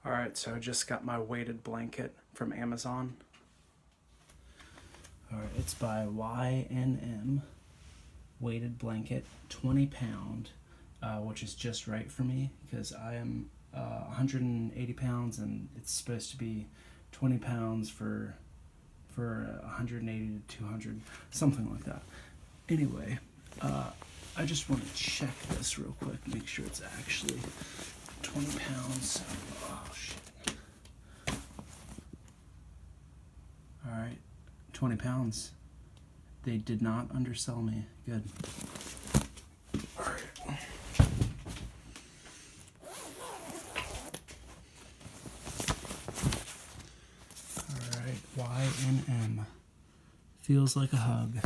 Alright, so I just got my weighted blanket from Amazon. Alright, it's by YNM. Weighted blanket, 20 pound, which is just right for me because I am 180 pounds and it's supposed to be 20 pounds for 180 to 200, something like that. Anyway, I just want to check this real quick, make sure it's actually 20 pounds. Oh, shit. Alright, 20 pounds. They did not undersell me. Good. Alright. Alright, YNM. Feels like a hug.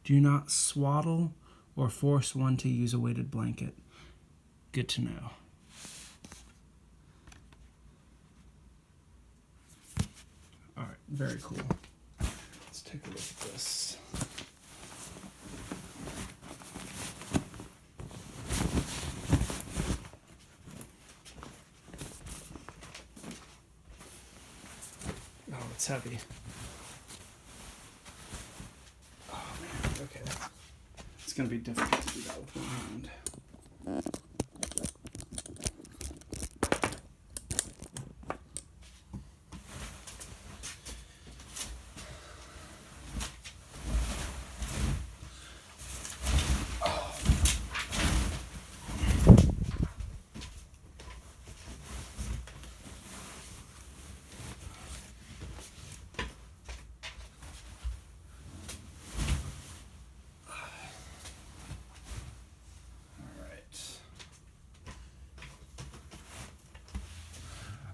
Do not swaddle or force one to use a weighted blanket. Good to know. Alright, very cool. Let's take a look at this. Oh, it's heavy. Oh man, okay. It's gonna be difficult to do that with one hand.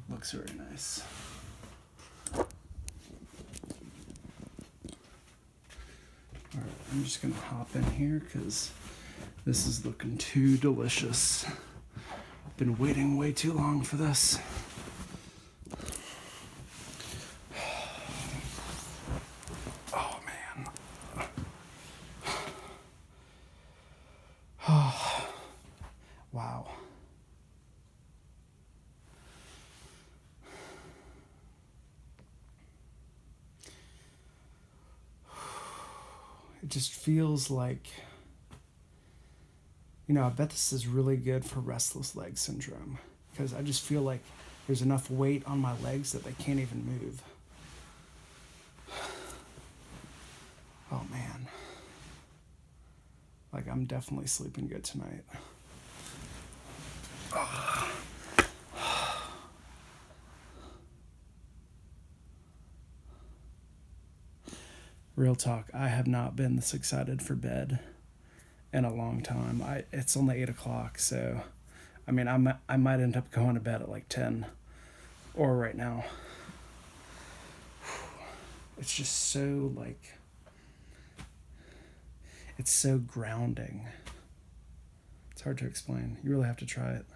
Looks very nice. Alright, I'm just gonna hop in here because this is looking too delicious. I've been waiting way too long for this. Oh man. Oh, wow. It just feels like, I bet this is really good for restless leg syndrome because I just feel like there's enough weight on my legs that they can't even move. Oh man. Like I'm definitely sleeping good tonight. Oh. Real talk, I have not been this excited for bed in a long time. It's only 8 o'clock, so I might end up going to bed at like 10 or right now. It's just so it's so grounding. It's hard to explain. You really have to try it.